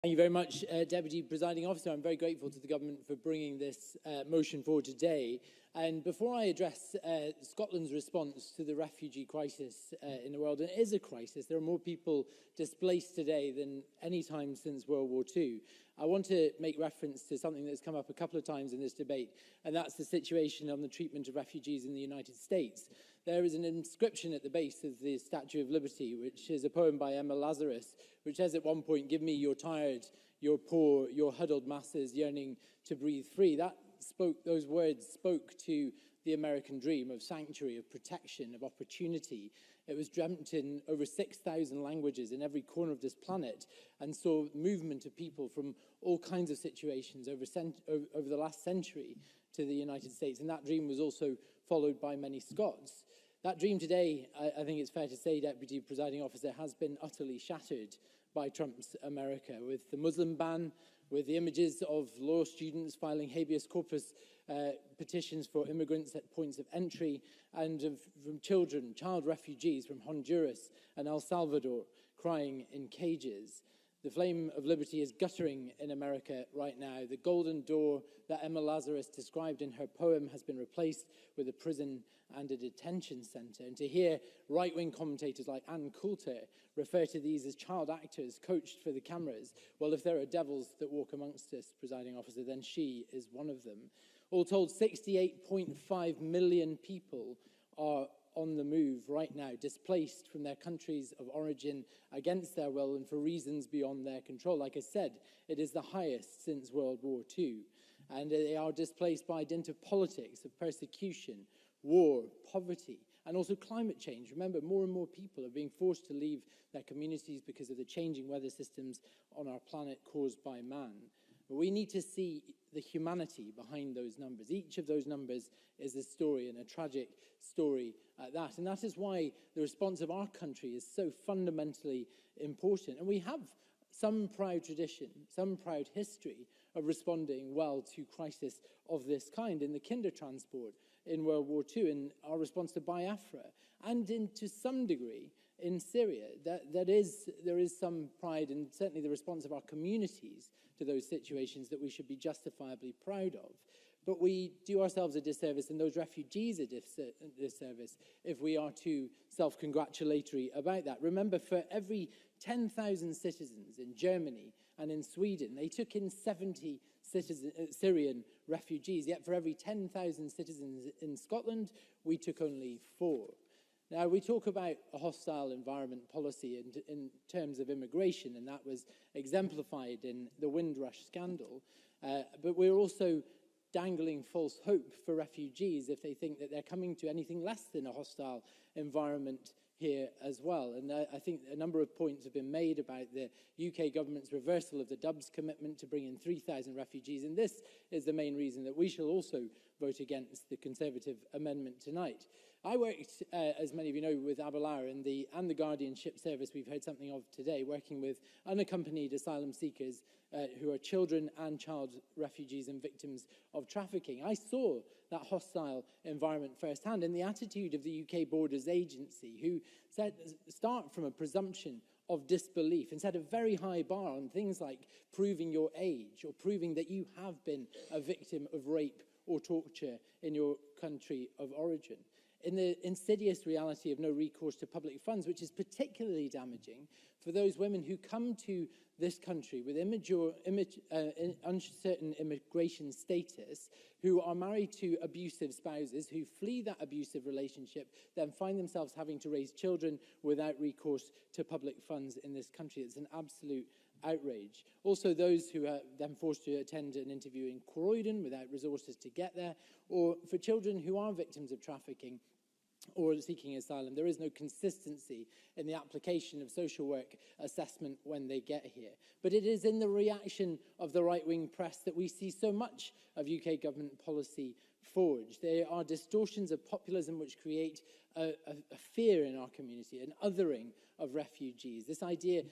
Thank you very much, Deputy Presiding Officer. I'm very grateful to the Government for bringing this motion forward today. And before I address Scotland's response to the refugee crisis in the world, and it is a crisis, there are more people displaced today than any time since World War II. I want to make reference to something that's come up a couple of times in this debate, and that's the situation on the treatment of refugees in the United States. There is an inscription at the base of the Statue of Liberty, which is a poem by Emma Lazarus, which says at one point, "Give me your tired, your poor, your huddled masses yearning to breathe free." Those words spoke to the American dream of sanctuary, of protection, of opportunity. It was dreamt in over 6,000 languages in every corner of this planet, and saw movement of people from all kinds of situations over the last century to the United States. And that dream was also followed by many Scots. That dream today, I think it's fair to say, Deputy Presiding Officer, has been utterly shattered by Trump's America, with the Muslim ban, with the images of law students filing habeas corpus petitions for immigrants at points of entry, and from child refugees from Honduras and El Salvador crying in cages. The flame of liberty is guttering in America right now. The golden door that Emma Lazarus described in her poem has been replaced with a prison and a detention center. And to hear right-wing commentators like Ann Coulter refer to these as child actors coached for the cameras, well, if there are devils that walk amongst us, Presiding Officer, then she is one of them. All told, 68.5 million people are on the move right now, displaced from their countries of origin against their will and for reasons beyond their control. Like I said, it is the highest since World War II. And they are displaced by dint of politics, of persecution, war, poverty, and also climate change. Remember, more and more people are being forced to leave their communities because of the changing weather systems on our planet caused by man. But we need to see the humanity behind those numbers. Each of those numbers is a story, and a tragic story at that. And that is why the response of our country is so fundamentally important. And we have some proud tradition, some proud history of responding well to crisis of this kind in the kinder transport in World War II, in our response to Biafra, and to some degree in Syria. There is some pride, and certainly the response of our communities to those situations that we should be justifiably proud of. But we do ourselves a disservice and those refugees a disservice if we are too self-congratulatory about that. Remember, for every 10,000 citizens in Germany and in Sweden, they took in 70 Syrian refugees, yet for every 10,000 citizens in Scotland, we took only 4. Now, we talk about a hostile environment policy in terms of immigration, and that was exemplified in the Windrush scandal, but we're also dangling false hope for refugees if they think that they're coming to anything less than a hostile environment here as well. And I think a number of points have been made about the UK government's reversal of the Dubs commitment to bring in 3,000 refugees. And this is the main reason that we shall also vote against the Conservative amendment tonight. I worked, as many of you know, with Aberdeen and the Guardianship Service we've heard something of today, working with unaccompanied asylum seekers who are children and child refugees and victims of trafficking. I saw that hostile environment firsthand in the attitude of the UK Borders Agency, who start from a presumption of disbelief and set a very high bar on things like proving your age or proving that you have been a victim of rape or torture in your country of origin. In the insidious reality of no recourse to public funds, which is particularly damaging for those women who come to this country with uncertain immigration status, who are married to abusive spouses, who flee that abusive relationship, then find themselves having to raise children without recourse to public funds in this country. It's an absolute outrage. Also, those who are then forced to attend an interview in Croydon without resources to get there, or for children who are victims of trafficking or seeking asylum, there is no consistency in the application of social work assessment when they get here. But it is in the reaction of the right-wing press that we see so much of UK government policy forged. There are distortions of populism which create a fear in our community, an othering of refugees. This idea,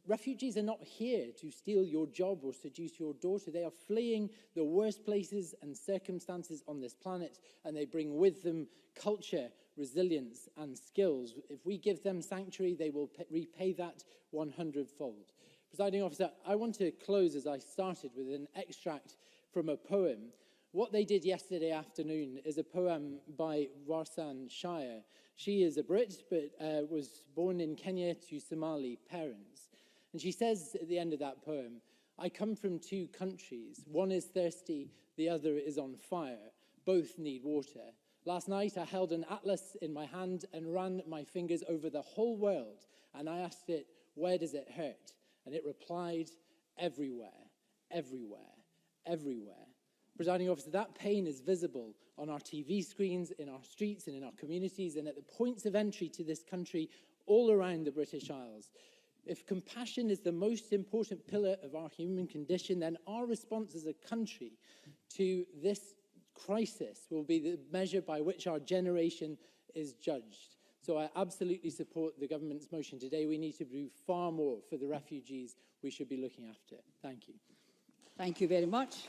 refugees are not here to steal your job or seduce your daughter. They are fleeing the worst places and circumstances on this planet, and they bring with them culture, resilience, and skills. If we give them sanctuary, they will repay that 100-fold. Presiding Officer, I want to close as I started with an extract from a poem. What they did yesterday afternoon is a poem by Warsan Shire. She is a Brit, but was born in Kenya to Somali parents. And she says at the end of that poem, I come from two countries. One is thirsty, the other is on fire. Both need water. Last night, I held an atlas in my hand and ran my fingers over the whole world. And I asked it, where does it hurt? And it replied, everywhere, everywhere, everywhere. Presiding Officer, that pain is visible on our TV screens, in our streets and in our communities and at the points of entry to this country all around the British Isles. If compassion is the most important pillar of our human condition, then our response as a country to this crisis will be the measure by which our generation is judged. So I absolutely support the government's motion today. We need to do far more for the refugees we should be looking after. Thank you. Thank you very much.